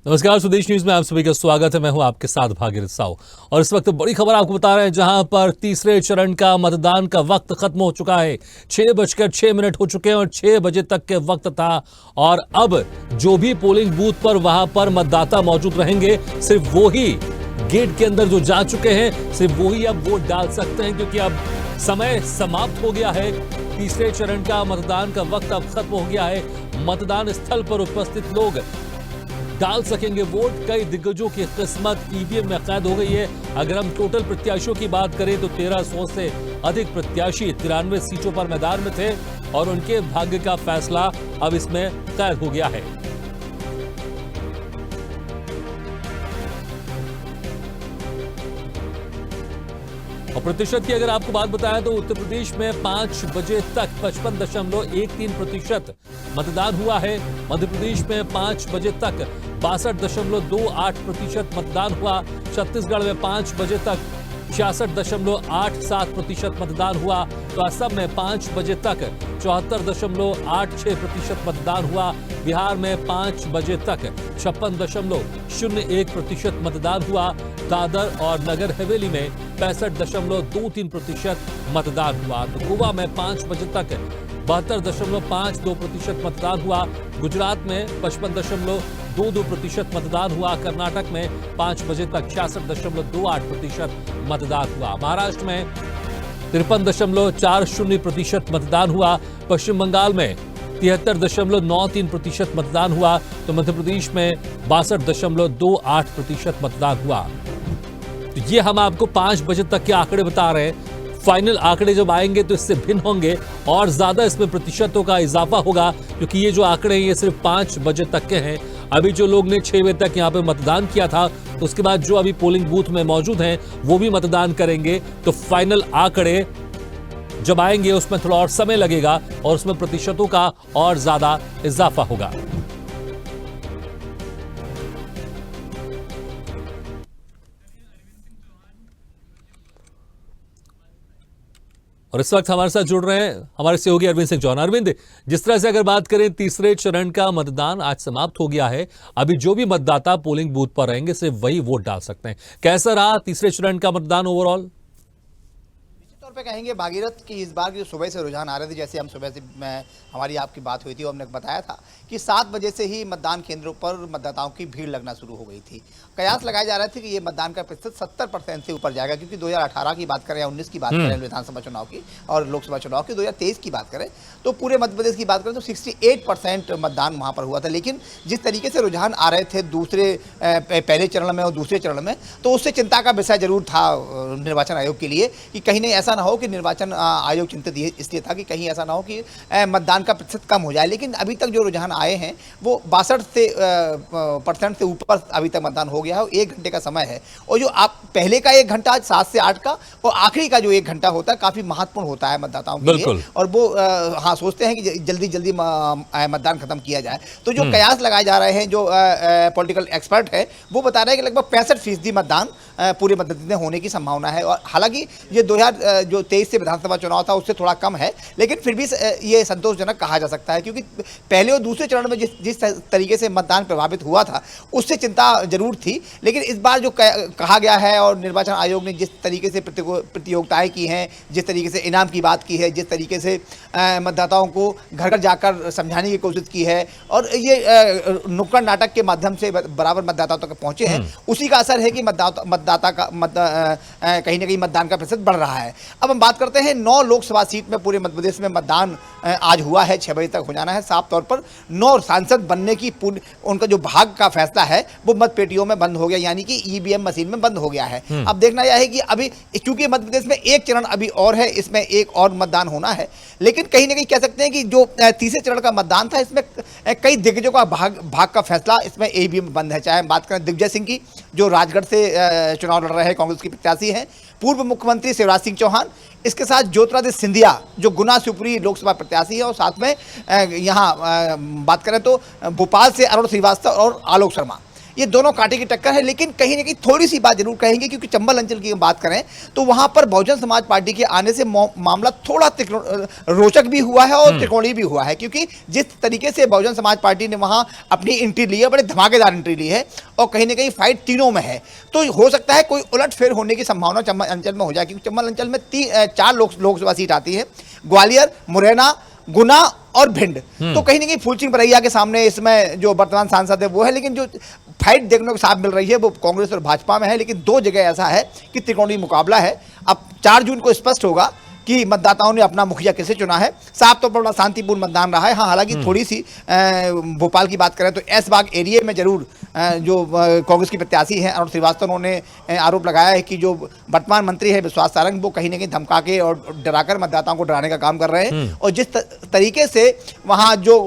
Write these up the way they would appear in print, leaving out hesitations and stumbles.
नमस्कार, स्वदेश न्यूज में आप सभी का स्वागत है। मैं हूं आपके साथ भागीरथ साहू और इस वक्त बड़ी खबर आपको बता रहे हैं, जहां पर तीसरे चरण का मतदान का वक्त खत्म हो चुका है। 6:06 हो चुके हैं और 6 बजे तक के वक्त था। और अब जो भी पोलिंग बूथ पर वहां पर मतदाता मौजूद रहेंगे, सिर्फ वो ही गेट के अंदर जो जा चुके हैं, सिर्फ वो ही अब वोट डाल सकते हैं, क्योंकि अब समय समाप्त हो गया है। तीसरे चरण का मतदान का वक्त अब खत्म हो गया है। मतदान स्थल पर उपस्थित लोग डाल सकेंगे वोट। कई दिग्गजों की किस्मत ईवीएम में कैद हो गई है। अगर हम टोटल प्रत्याशियों की बात करें तो 1300 से अधिक प्रत्याशी 93 सीटों पर मैदान में थे और उनके भाग्य का फैसला अब इसमें कैद हो गया है। और प्रतिशत की अगर आपको बात बताएं तो उत्तर प्रदेश में 5 बजे तक 55.13% मतदान हुआ है। मध्य प्रदेश में 5 बजे तक 62.28% मतदान हुआ। छत्तीसगढ़ में 5 बजे तक 66.87% मतदान हुआ। तो असम में 5 बजे तक 74.86% मतदान हुआ। बिहार में 5 बजे तक 56.01% मतदान हुआ। दादर और नगर हवेली में 65.23% मतदान हुआ। तो गोवा में 5 बजे तक 72.52% मतदान हुआ। गुजरात में 55.22% मतदान हुआ। कर्नाटक में 5 बजे तक 66.28% मतदान हुआ। महाराष्ट्र में 53.40% मतदान हुआ। पश्चिम बंगाल में 73.93% मतदान हुआ। तो मध्य प्रदेश में 62.28% मतदान हुआ। तो ये हम आपको 5 बजे तक के आंकड़े बता रहे हैं। फाइनल आंकड़े जब आएंगे तो इससे भिन्न होंगे और ज्यादा इसमें प्रतिशतों का इजाफा होगा, क्योंकि ये जो आंकड़े हैं ये सिर्फ 5 बजे तक के हैं। अभी जो लोग ने 6 बजे तक यहाँ पे मतदान किया था, तो उसके बाद जो अभी पोलिंग बूथ में मौजूद हैं वो भी मतदान करेंगे। तो फाइनल आंकड़े जब आएंगे उसमें थोड़ा और समय लगेगा और उसमें प्रतिशतों का और ज्यादा इजाफा होगा। और इस वक्त हमारे साथ जुड़ रहे हैं हमारे सहयोगी अरविंद सिंह चौहान। अरविंद, जिस तरह से अगर बात करें, तीसरे चरण का मतदान आज समाप्त हो गया है। अभी जो भी मतदाता पोलिंग बूथ पर रहेंगे सिर्फ वही वोट डाल सकते हैं। कैसा रहा तीसरे चरण का मतदान ओवरऑल? तौर पे कहेंगे भागीरथ कि इस बार जो सुबह से रुझान आ रहे थे, जैसे हम सुबह से हमारी आपकी बात हुई थी और हमने बताया था कि 7 बजे से ही मतदान केंद्रों पर मतदाताओं की भीड़ लगना शुरू हो गई थी। कयास लगाए जा रहे थे कि ये मतदान का प्रतिशत 70% से ऊपर जाएगा, क्योंकि 2018 की बात करें या 19 की बात करें विधानसभा चुनाव की और लोकसभा चुनाव की, 2023 की बात करें तो पूरे मध्य प्रदेश की बात करें तो 68% मतदान वहाँ पर हुआ था। लेकिन जिस तरीके से रुझान आ रहे थे पहले चरण में और दूसरे चरण में, तो उससे चिंता का विषय जरूर था निर्वाचन आयोग के लिए कि कहीं नहीं ऐसा ना हो कि निर्वाचन आयोग चिंतित इसलिए था कि कहीं ऐसा ना हो कि मतदान का प्रतिशत कम हो जाए। लेकिन अभी तक जो रुझान आए हैं वो 62% से ऊपर अभी तक मतदान हो गया है। 1 घंटे का समय है और जो आप पहले का 1 घंटा 7 से 8 का और आखिरी का जो 1 घंटा होता है काफी महत्वपूर्ण होता है मतदाताओं के लिए। और वो हाँ सोचते हैं कि जल्दी जल्दी मतदान खत्म किया जाए। तो जो कयास लगाए जा रहे हैं, जो पॉलिटिकल एक्सपर्ट है वो बता रहे हैं कि लगभग 65% मतदान पूरे मध्य प्रदेश में होने की संभावना है। और हालांकि ये 2023 से विधानसभा चुनाव था उससे थोड़ा कम है, लेकिन फिर भी ये संतोषजनक कहा जा सकता है, क्योंकि पहले और दूसरे चरण में जिस तरीके से मतदान प्रभावित हुआ था उससे चिंता जरूर थी। लेकिन इस बार जो कहा गया है और निर्वाचन आयोग ने जिस तरीके से प्रतियोगिताएं की हैं, जिस तरीके से इनाम की बात की है, जिस तरीके से मतदाताओं को घर घर जाकर समझाने की कोशिश की है और ये नुक्कड़ नाटक के माध्यम से बराबर मतदाताओं तक पहुंचे हैं, उसी का असर है कि मतदाता का कहीं ना कहीं मतदान का प्रतिशत बढ़ रहा है। अब हम बात करते हैं 9 लोकसभा सीट में पूरे मध्य प्रदेश में मतदान आज हुआ है। 6 बजे तक हो जाना है। साफ तौर पर 9 सांसद बनने की उनका जो भाग का फैसला है वो मत पेटियों में बंद हो गया, यानी कि ईवीएम मशीन में बंद हो गया है। अब देखना यह है कि अभी चूंकि मध्य प्रदेश में एक चरण अभी और है, इसमें एक और मतदान होना है, लेकिन कहीं ना कहीं कह सकते हैं कि जो तीसरे चरण का मतदान था इसमें कई दिग्गजों का भाग का फैसला इसमें ईवीएम बंद है। चाहे हम बात करें दिग्विजय सिंह की, जो राजगढ़ से चुनाव लड़ रहे हैं, कांग्रेस की प्रत्याशी हैं, पूर्व मुख्यमंत्री शिवराज सिंह चौहान, इसके साथ ज्योतिरादित्य सिंधिया जो गुना शिवपुरी लोकसभा प्रत्याशी है, और साथ में यहाँ बात करें तो भोपाल से अरुण श्रीवास्तव और आलोक शर्मा। ये दोनों कांटे की टक्कर है। लेकिन कहीं ना कहीं थोड़ी सी बात जरूर कहेंगे, क्योंकि चंबल अंचल की बात करें तो वहां पर बहुजन समाज पार्टी के आने से मामला थोड़ा रोचक भी हुआ है और त्रिकोणीय भी हुआ है, क्योंकि जिस तरीके से बहुजन समाज पार्टी ने वहां अपनी एंट्री ली है, बड़े धमाकेदार एंट्री ली है और कहीं ना कहीं फाइट तीनों में है, तो हो सकता है कोई उलटफेर होने की संभावना चंबल अंचल में हो जाए, क्योंकि चंबल अंचल में 4 लोकसभा सीट आती है, ग्वालियर, मुरैना, गुना और भिंड। तो कहीं ना कहीं फूलसिंह बरैया के सामने इसमें जो वर्तमान सांसद है वो है, लेकिन जो फाइट देखने को साफ मिल रही है वो कांग्रेस और भाजपा में है। लेकिन 2 जगह ऐसा है कि त्रिकोणीय मुकाबला है। अब 4 जून को स्पष्ट होगा कि मतदाताओं ने अपना मुखिया किसे चुना है। साफ तौर पर बड़ा शांतिपूर्ण मतदान रहा है। हाँ, हालांकि थोड़ी सी भोपाल की बात करें तो ऐशबाग एरिया में जरूर जो कांग्रेस की प्रत्याशी हैं अरुण श्रीवास्तव, उन्होंने आरोप लगाया है कि जो वर्तमान मंत्री है विश्वास सारंग, वो कहीं ना कहीं धमका के और डराकर मतदाताओं को डराने का काम कर रहे हैं। और जिस तरीके से वहाँ जो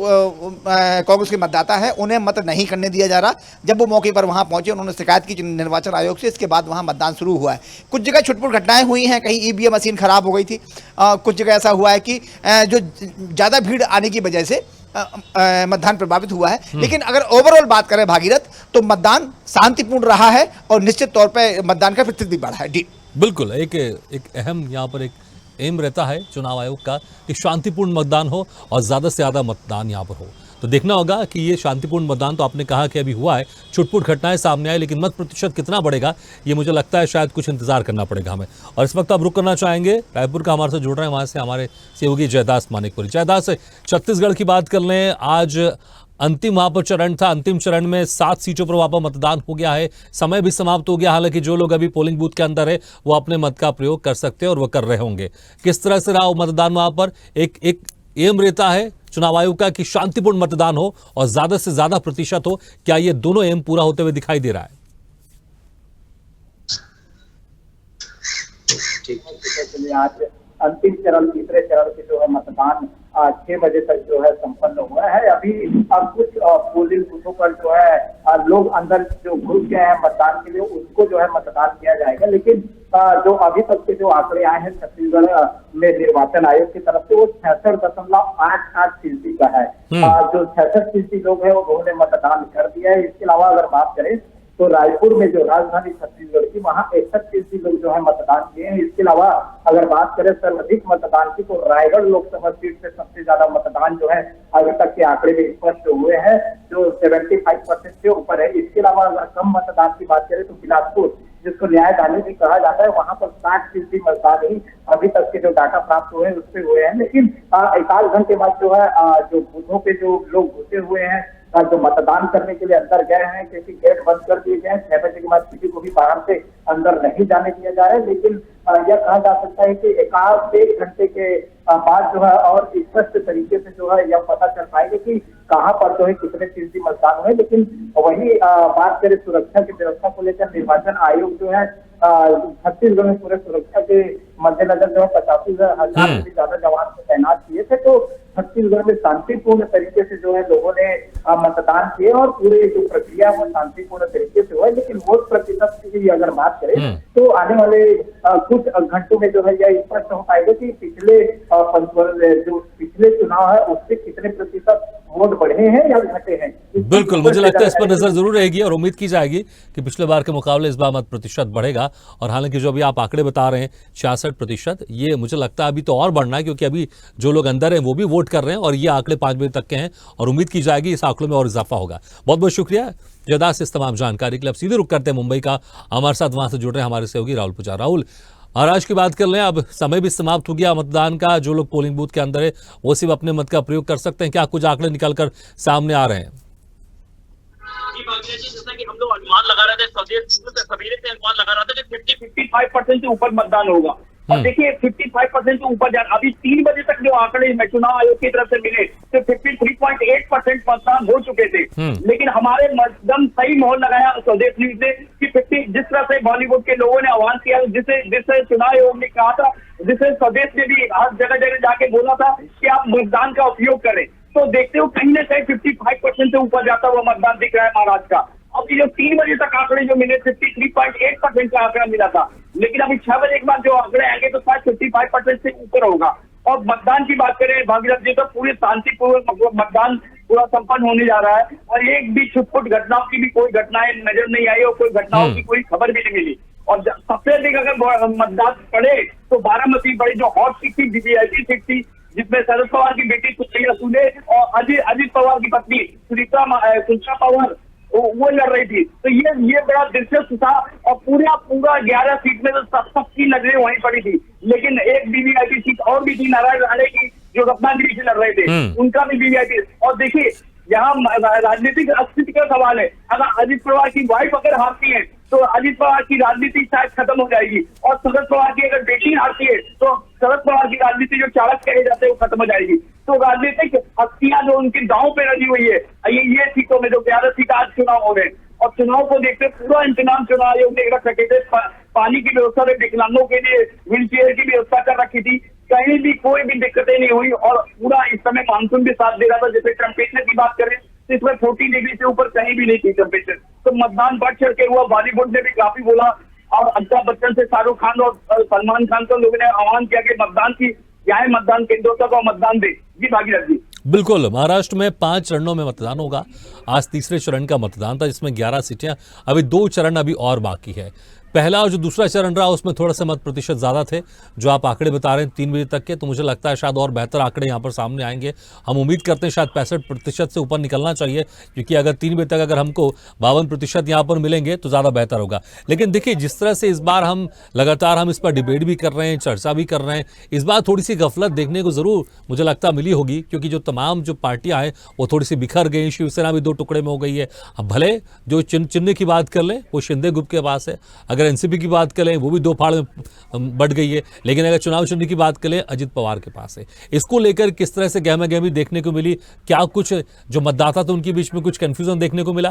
कांग्रेस के मतदाता है उन्हें मत नहीं करने दिया जा रहा, जब वो मौके पर वहाँ पहुंचे उन्होंने शिकायत की निर्वाचन आयोग से। इसके बाद वहाँ मतदान शुरू हुआ है। कुछ जगह छुटपुट घटनाएं हुई हैं, कहीं ईवीएम मशीन खराब हो गई थी, कुछ जगह ऐसा हुआ है कि जो ज़्यादा भीड़ आने की वजह से मतदान प्रभावित हुआ है। लेकिन अगर ओवरऑल बात करें भागीरथ, तो मतदान शांतिपूर्ण रहा है और निश्चित तौर पर मतदान का प्रतिशत भी बढ़ा है। जी बिल्कुल, एक अहम यहाँ पर एक एम रहता है चुनाव आयोग का कि शांतिपूर्ण मतदान हो और ज़्यादा से ज़्यादा मतदान यहाँ पर हो। तो देखना होगा कि ये शांतिपूर्ण मतदान तो आपने कहा कि अभी हुआ है, छुटपुट घटनाएं सामने आई, लेकिन मत प्रतिशत कितना बढ़ेगा ये मुझे लगता है शायद कुछ इंतजार करना पड़ेगा हमें। और इस वक्त आप रुक करना चाहेंगे, रायपुर का हमारे साथ जुड़ रहे हैं वहाँ से हमारे सहयोगी जयदास मानिकपुरी। जयदास, छत्तीसगढ़ की बात कर लें, आज अंतिम वहां पर चरण था। अंतिम चरण में 7 सीटों पर वहां पर मतदान हो गया है, समय भी समाप्त हो गया। हालांकि जो लोग अभी पोलिंग बूथ के अंदर है वो अपने मत का प्रयोग कर सकते हैं और वो कर रहे होंगे। किस तरह से रहा मतदान वहां पर? एक एम रहता है चुनाव आयोग का कि शांतिपूर्ण मतदान हो और ज्यादा से ज्यादा प्रतिशत हो। क्या ये दोनों एम पूरा होते हुए दिखाई दे रहा है? आज अंतिम चरण, तीसरे चरण के जो है मतदान 6 बजे तक जो है संपन्न हुआ है। अभी अब कुछ पोलिंग बूथों पर जो है लोग अंदर जो घुस गए हैं मतदान के लिए, उसको जो है मतदान किया जाएगा। लेकिन जो अभी तक के जो आंकड़े आए हैं छत्तीसगढ़ में निर्वाचन आयोग की तरफ से, वो 66.88% का है। जो 66% लोग हैं उन्होंने मतदान कर दिया है। इसके अलावा अगर बात करें तो रायपुर में जो राजधानी छत्तीसगढ़ की, वहाँ 61% लोग जो है मतदान किए हैं। इसके अलावा अगर बात करें सर्वाधिक मतदान की, तो रायगढ़ लोकसभा सीट से सबसे ज्यादा मतदान जो है अभी तक के आंकड़े में स्पष्ट हुए हैं, जो 75% से ऊपर है। इसके अलावा अगर कम मतदान की बात करें तो बिलासपुर, जिसको न्यायदानी भी कहा जाता है, वहां पर 60% मतदान ही अभी तक के जो डाटा प्राप्त हुए हैं उससे हुए हैं। लेकिन 1 घंटे बाद जो है जो बूथों पे जो लोग घुसे हुए हैं, जो मतदान करने के लिए अंदर गए हैं, क्योंकि गेट बंद कर दिए गए हैं। 6 बजे के बाद किसी को भी बाहर से अंदर नहीं जाने दिया जा रहा है। लेकिन यह कहा जा सकता है कि 1 घंटे के बाद जो है और स्पष्ट तरीके से जो है यह पता चल पाएगा कि कहां पर जो है कितने फीसदी मतदान हुए। लेकिन वही बात करें सुरक्षा की व्यवस्था को लेकर, निर्वाचन आयोग जो है छत्तीसगढ़ में पूरे सुरक्षा के मद्देनजर जो है 85,000 से ज्यादा जवान को तैनात किए थे। तो छत्तीसगढ़ में शांतिपूर्ण तरीके से जो है लोगों ने मतदान किए और पूरे जो प्रक्रिया वो शांतिपूर्ण तरीके से हुआ। लेकिन वोट प्रतिशत की अगर बात करें तो आने वाले कुछ घंटों में जो है यह स्पष्ट हो पाएगा कि पिछले चुनाव है उससे कितने प्रतिशत वोट बढ़े हैं या घटे हैं। बिल्कुल, मुझे लगता है इस पर नजर जरूर रहेगी और उम्मीद की जाएगी कि पिछले बार के मुकाबले इस बार मत प्रतिशत बढ़ेगा। और हालांकि जो अभी आप आंकड़े बता रहे हैं 66%, ये मुझे लगता है अभी तो और बढ़ना है, क्योंकि अभी जो लोग अंदर हैं वो भी वोट कर रहे हैं और ये आंकड़े 5 बजे तक के हैं और उम्मीद की जाएगी इस आंकड़ों में और इजाफा होगा। बहुत बहुत शुक्रिया जयदास इस तमाम जानकारी के लिए। अब सीधे रुक करते हैं मुंबई का, हमारे साथ वहां से जुड़ रहे हैं हमारे सहयोगी राहुल पुजारा। राहुल, आज की बात कर लें, अब समय भी समाप्त हो गया मतदान का। जो लोग पोलिंग बूथ के अंदर है वो सिर्फ अपने मत का प्रयोग कर सकते हैं। क्या कुछ आंकड़े निकलकर सामने आ रहे हैं? जैसा कि हम लोग अनुमान लगा रहे थे, सवेरे से अनुमान लगा रहा था कि 50-55% से ऊपर मतदान होगा। और देखिए 55% से ऊपर जा, अभी 3 बजे तक जो आंकड़े चुनाव आयोग की तरफ से मिले तो 53.8% मतदान हो चुके थे। लेकिन हमारे एकदम सही मोहर लगाया स्वदेश न्यूज ने कि 50, जिस तरह से बॉलीवुड के लोगों ने आह्वान किया, जिससे चुनाव आयोग ने कहा था, जिसे स्वदेश ने भी हर जगह जगह जाके बोला था कि आप मतदान का उपयोग करें, तो देखते हो कहीं ना कहीं 55% से ऊपर जाता हुआ मतदान दिख रहा है महाराष्ट्र का। अभी जो 3 बजे तक आंकड़े जो मिले 53.8% का आंकड़ा मिला था, लेकिन अभी 6 बजे के बाद जो आंकड़े आएंगे तो शायद 55% से ऊपर होगा। और मतदान की बात करें भागीरथ जी, तो पूरे शांतिपूर्वक मतदान पूरा संपन्न होने जा रहा है और एक भी छुटपुट घटनाओं की भी कोई घटनाएं नजर नहीं आई और कोई घटनाओं की कोई खबर भी नहीं मिली। और सबसे अधिक अगर मतदान पड़े तो बारामती बड़ी जो हॉट सीट थी, वीवीआईपी सीट थी, जिसमें शरद पवार की बेटी सुप्रिया सुले और अजित पवार की पत्नी सुनीता पवार वो लड़ रही थी। तो ये बड़ा दिलचस्प था और पूरा 11 सीट में तो सबकी नजरें वहीं पड़ी थी। लेकिन एक वीवीआईपी सीट और भी थी नारायण राणे की, जो रत्नागिरी से लड़ रहे थे, उनका भी वीवीआईपी। और देखिए यहाँ राजनीतिक अस्तित्व का सवाल है। अगर अजित पवार की वाइफ अगर हारती है तो अजित पवार की राजनीति शायद खत्म हो जाएगी, और शरद पवार की अगर बेटी हारती है तो शरद पवार की राजनीति जो चाणक कहे जाते हैं वो खत्म हो जाएगी। तो राजनीतिक हस्तियां जो उनके दांव पे लगी हुई है ये सीटों में जो 11 सीट आज चुनाव हो रहे हैं, और चुनाव को देखते पूरा इंतजाम चुनाव आयोग ने रख रखे थे। पानी की व्यवस्था में विकलांगों के लिए व्हील चेयर की व्यवस्था कर रखी थी, कहीं भी कोई भी दिक्कतें नहीं हुई। और पूरा इस समय मानसून भी साथ दे रहा था। जैसे टेम्परेचर की बात करें तो इसमें 40 डिग्री से ऊपर कहीं भी नहीं थी टेम्परेचर। तो मतदान बढ़ चढ़ के हुआ, बॉलीवुड ने भी काफी बोला और अमिताभ बच्चन से शाहरुख खान और सलमान खान को लोगों ने आह्वान किया कि मतदान की जाए, मतदान केंद्रों तक और मतदान दे। जी भागीरथ जी। बिल्कुल, महाराष्ट्र में 5 चरणों में मतदान होगा। आज तीसरे चरण का मतदान था जिसमें 11 सीटें, अभी 2 चरण अभी और बाकी है। पहला और जो दूसरा चरण रहा उसमें थोड़ा सा मत प्रतिशत ज़्यादा थे, जो आप आंकड़े बता रहे हैं 3 बजे तक के, तो मुझे लगता है शायद और बेहतर आंकड़े यहाँ पर सामने आएंगे। हम उम्मीद करते हैं शायद 65% से ऊपर निकलना चाहिए, क्योंकि अगर 3 बजे तक अगर हमको 52% यहाँ पर मिलेंगे तो ज़्यादा बेहतर होगा। लेकिन देखिए जिस तरह से इस बार हम लगातार इस पर डिबेट भी कर रहे हैं, चर्चा भी कर रहे हैं, इस बार थोड़ी सी गफलत देखने को ज़रूर मुझे लगता मिली होगी, क्योंकि जो तमाम जो पार्टियाँ हैं वो थोड़ी सी बिखर गई। शिवसेना भी 2 टुकड़े में हो गई है। अब भले जो चिन्ह की बात कर लें वो शिंदे ग्रुप के पास है, अगर एनसीपी की बात करें वो भी 2 फाड़ में बढ़ गई है, लेकिन अगर चुनाव चिन्ह की बात करें अजित पवार के पास है। इसको लेकर किस तरह से गहमा गहमी देखने को मिली? क्या कुछ जो मतदाता थे उनके बीच में कुछ कंफ्यूजन देखने को मिला?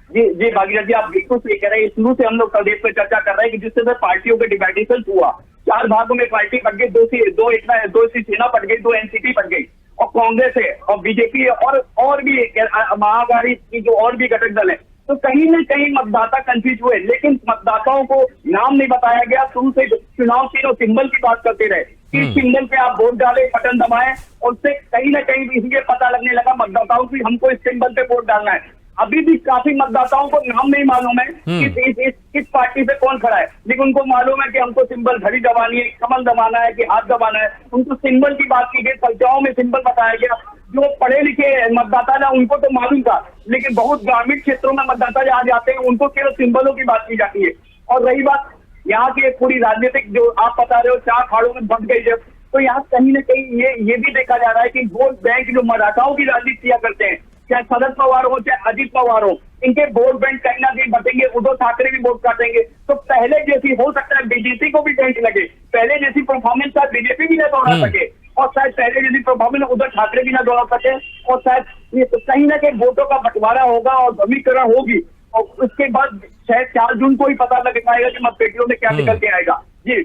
जी भागीरथ जी, आप बिल्कुल सही कह रहे हैं। शुरू से हम लोग प्रदेश में चर्चा कर रहे हैं कि जिस तरह पार्टियों के डिवाइडेशन हुआ, 4 भागों में पार्टी बट गई, 2 शिवसेना बट गई, 2 एनसीपी बट गई, और कांग्रेस है और बीजेपी और भी महाअघाड़ी की जो और भी घटक दल है। तो कहीं न कहीं मतदाता कंफ्यूज हुए, लेकिन मतदाताओं को नाम नहीं बताया गया। शुरू से चुनाव चिन्ह और सिंबल की बात करते रहे, किस सिंबल पे आप वोट डाले, बटन दबाएं, और उससे कहीं ना कहीं इसलिए पता लगने लगा मतदाताओं की हमको इस सिंबल पे वोट डालना है। अभी भी काफी मतदाताओं को नाम नहीं मालूम है कि किस पार्टी पे कौन खड़ा है, लेकिन उनको मालूम है कि हमको सिंबल घड़ी दबानी है, कमल दबाना है कि हाथ दबाना है। उनको सिंबल की बात की गई, चर्चाओं में सिंबल बताया गया। जो पढ़े लिखे मतदाता ना उनको तो मालूम था, लेकिन बहुत ग्रामीण क्षेत्रों में मतदाता जहाँ जाते हैं उनको केवल सिंबलों की बात की जाती है। और रही बात यहाँ की पूरी राजनीतिक जो आप बता रहे हो 4 अखाड़ों में बंट गई, जब तो यहाँ कहीं न कहीं ये भी देखा जा रहा है कि वोट बैंक जो मराठाओं की राजनीति किया करते हैं, चाहे शरद पवार हो चाहे अजित पवार हो, इनके वोट बैंक कहीं ना कहीं बटेंगे। उद्धव ठाकरे भी वोट काटेंगे। तो पहले जैसी हो सकता है बीजेपी को भी बैंक लगे, पहले जैसी परफॉर्मेंस शायद बीजेपी भी न दौड़ा सके, और शायद पहले जैसी परफॉर्मेंस उद्धव ठाकरे भी न दौड़ा सके, और शायद ये कहीं ना कहीं वोटों का बंटवारा होगा और ध्रुवीकरण होगी, और उसके बाद शायद 4 जून को ही पता लग पाएगा कि मतपेटियों में क्या निकल के आएगा। जी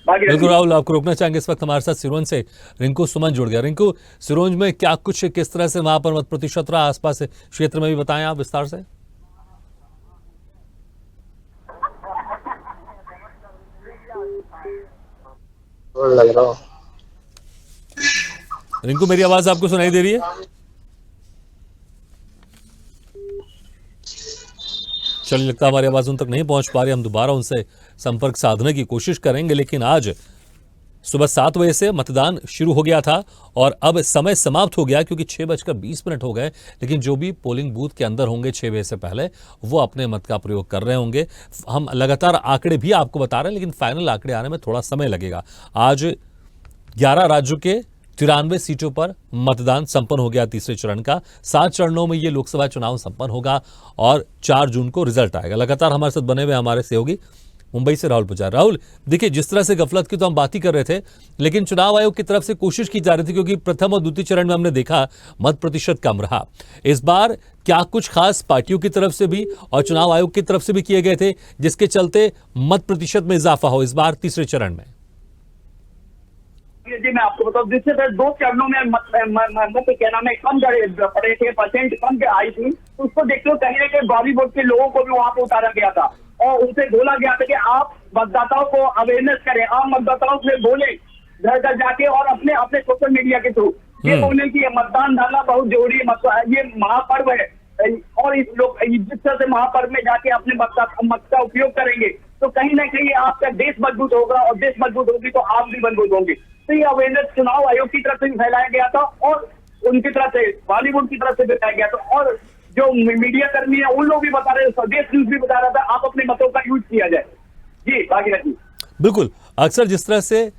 बिल्कुल राहुल, आपको रोकना चाहेंगे। इस वक्त हमारे साथ सिरोंज से रिंकू सुमन जुड़ गया। रिंकू, सिरोंज में क्या कुछ किस तरह से वहां पर मत प्रतिशत रहा, आसपास क्षेत्र में भी बताएं आप विस्तार से। लग रहा रिंकू, मेरी आवाज आपको सुनाई दे रही है? चलिए, लगता है हमारी आवाज उन तक नहीं पहुंच पा रही। हम दोबारा उनसे संपर्क साधने की कोशिश करेंगे, लेकिन आज सुबह 7 बजे से मतदान शुरू हो गया था और अब समय समाप्त हो गया, क्योंकि 6:20 हो गए। लेकिन जो भी पोलिंग बूथ के अंदर होंगे 6 बजे से पहले, वो अपने मत का प्रयोग कर रहे होंगे। हम लगातार आंकड़े भी आपको बता रहे हैं, लेकिन फाइनल आंकड़े आने में थोड़ा समय लगेगा। आज 11 राज्यों के 93 सीटों पर मतदान संपन्न हो गया तीसरे चरण का। 7 चरणों में ये लोकसभा चुनाव संपन्न होगा और 4 जून को रिजल्ट आएगा। लगातार हमारे साथ बने हुए हमारे सहयोगी मुंबई से राहुल पुजारी। राहुल, देखिए जिस तरह से गफलत की तो हम बात ही कर रहे थे, लेकिन चुनाव आयोग की तरफ से कोशिश की जा रही थी, क्योंकि प्रथम और द्वितीय चरण में हमने देखा मत प्रतिशत कम रहा। इस बार क्या कुछ खास पार्टियों की तरफ से भी और चुनाव आयोग की तरफ से भी किए गए थे जिसके चलते मत प्रतिशत में इजाफा हो इस बार तीसरे चरण में? जी मैं आपको बताऊं, जिससे 2 चरणों में मत क्या नाम है कम पड़े थे, परसेंट कम के आई थी, तो उसको देखते हुए कहीं ना कहीं बॉलीवुड के लोगों को भी वहां पे उतारा गया था और उनसे बोला गया था कि आप मतदाताओं को अवेयरनेस करें, आप मतदाताओं से बोले घर घर जाके और अपने सोशल मीडिया के थ्रू। ये बोले कि मतदान डालना बहुत जरूरी है, ये महापर्व है और इस लोग जिस तरह से महापर्व में जाके अपने मत का उपयोग करेंगे तो कहीं ना कहीं आपका देश मजबूत होगा और देश मजबूत होगी तो आप भी मजबूत होंगे। तो ये अवेयरनेस चुनाव आयोग की तरफ से भी फैलाया गया था और उनकी तरफ से बॉलीवुड की तरफ से बताया गया था और जो मीडिया कर्मी है उन लोग भी बता रहे, स्वदेश न्यूज भी बता रहा था आप अपने मतों का यूज किया जाए। जी भागीरथ जी, बिल्कुल। अक्सर जिस तरह से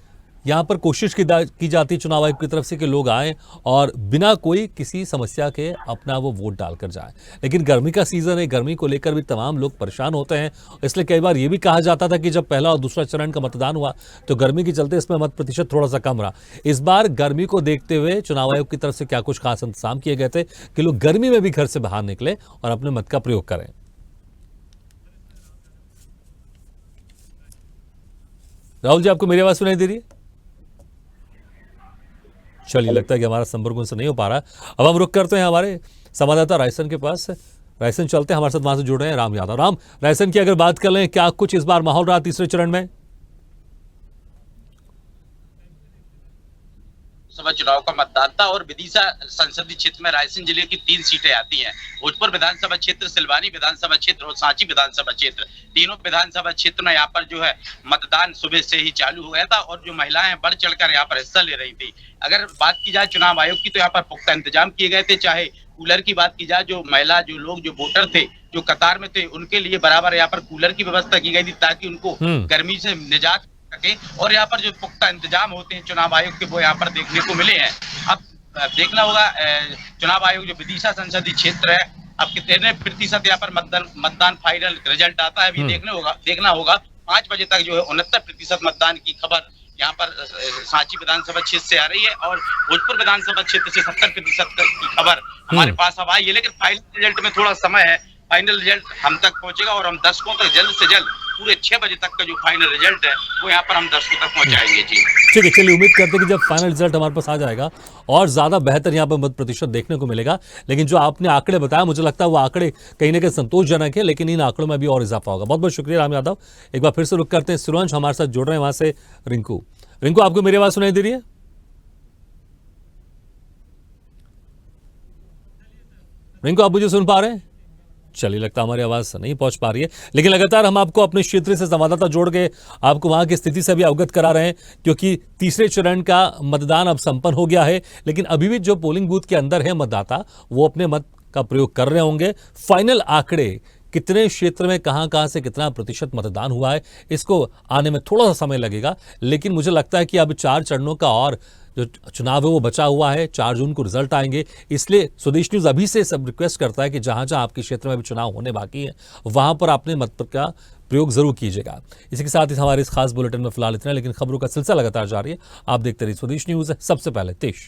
यहाँ पर कोशिश की जाती चुनाव आयोग की तरफ से कि लोग आए और बिना कोई किसी समस्या के अपना वो वोट डालकर जाए, लेकिन गर्मी का सीजन है, गर्मी को लेकर भी तमाम लोग परेशान होते हैं। इसलिए कई बार ये भी कहा जाता था कि जब पहला और दूसरा चरण का मतदान हुआ तो गर्मी के चलते इसमें मत प्रतिशत थोड़ा सा कम रहा। इस बार गर्मी को देखते हुए चुनाव आयोग की तरफ से क्या कुछ खास इंतजाम किए गए थे कि लोग गर्मी में भी घर से बाहर निकले और अपने मत का प्रयोग करें। राहुल जी, आपको मेरी आवाज सुनाई दे रही है? चलिए, लगता है कि हमारा संपर्क उनसे नहीं हो पा रहा। अब हम रुक करते हैं हमारे संवाददाता रायसन के पास। रायसन चलते हैं, हमारे साथ वहां से जुड़ रहे हैं राम यादव। राम, रायसन की अगर बात कर लें, क्या कुछ इस बार माहौल रहा तीसरे चरण में? लोकसभा चुनाव का मतदान था और विदिशा संसदीय क्षेत्र में रायसेन जिले की 3 सीटें आती हैं। भोजपुर विधानसभा क्षेत्र, सिलवानी विधानसभा क्षेत्र और सांची विधानसभा क्षेत्र, तीनों विधानसभा क्षेत्र में यहाँ पर जो है मतदान सुबह से ही चालू हो गया था और जो महिलाएं बढ़ चढ़कर यहाँ पर हिस्सा ले रही थी। अगर बात की जाए चुनाव आयोग की तो यहाँ पर पुख्ता इंतजाम किए गए थे। चाहे कूलर की बात की जाए, जो महिला जो लोग जो वोटर थे जो कतार में थे उनके लिए बराबर यहाँ पर कूलर की व्यवस्था की गई थी ताकि उनको गर्मी से निजात और यहाँ पर जो पुख्ता इंतजाम होते हैं चुनाव आयोग के वो यहाँ पर देखने को मिले हैं। अब देखना होगा चुनाव आयोग जो विदिशा संसदीय क्षेत्र है अब कितने प्रतिशत यहाँ पर मतदान फाइनल रिजल्ट आता है अभी देखना होगा। 5 बजे तक जो है 69% मतदान की खबर यहाँ पर सांची विधानसभा क्षेत्र से आ रही है और भोजपुर विधानसभा क्षेत्र से 70% की खबर हमारे पास अब आई है। लेकिन फाइनल रिजल्ट में थोड़ा समय है, फाइनल रिजल्ट हम तक पहुंचेगा और हम दर्शकों तक जल्द से जल्द पूरे 6 बजे तक का जो फाइनल रिजल्ट है वो यहाँ पर हम दर्शकों तक पहुंचाएंगे। जी ठीक है, चलिए उम्मीद करते हैं कि जब फाइनल रिजल्ट हमारे पास आ जाएगा और ज्यादा बेहतर यहाँ पर मत प्रतिशत देखने को मिलेगा। लेकिन जो आपने आंकड़े बताया मुझे लगता है वो आंकड़े कहीं ना कहीं संतोषजनक है, लेकिन इन आंकड़ों में भी और इजाफा होगा। बहुत बहुत शुक्रिया राम यादव। एक बार फिर से रुक करते हैं, सूरज हमारे साथ जुड़ रहे हैं वहां से रिंकू। रिंकू, आपको मेरी आवाज सुनाई दे रही है? रिंकू, आप मुझे सुन पा रहे हैं? चलिए, लगता है हमारी आवाज नहीं पहुंच पा रही है, लेकिन लगातार हम आपको अपने क्षेत्र से संवाददाता जोड़ के आपको वहां की स्थिति से भी अवगत करा रहे हैं, क्योंकि तीसरे चरण का मतदान अब संपन्न हो गया है। लेकिन अभी भी जो पोलिंग बूथ के अंदर है मतदाता वो अपने मत का प्रयोग कर रहे होंगे। फाइनल आंकड़े कितने क्षेत्र में कहां से कितना प्रतिशत मतदान हुआ है इसको आने में थोड़ा सा समय लगेगा, लेकिन मुझे लगता है कि अब 4 चरणों का और जो चुनाव है वो बचा हुआ है। 4 जून को रिजल्ट आएंगे, इसलिए स्वदेश न्यूज अभी से सब रिक्वेस्ट करता है कि जहां जहां आपके क्षेत्र में भी चुनाव होने बाकी है वहां पर अपने मत का प्रयोग जरूर कीजिएगा। इसी के साथ ही हमारे इस खास बुलेटिन में फिलहाल इतना, लेकिन खबरों का सिलसिला लगातार जारी है। आप देखते रहिए स्वदेश न्यूज, सबसे पहले देश।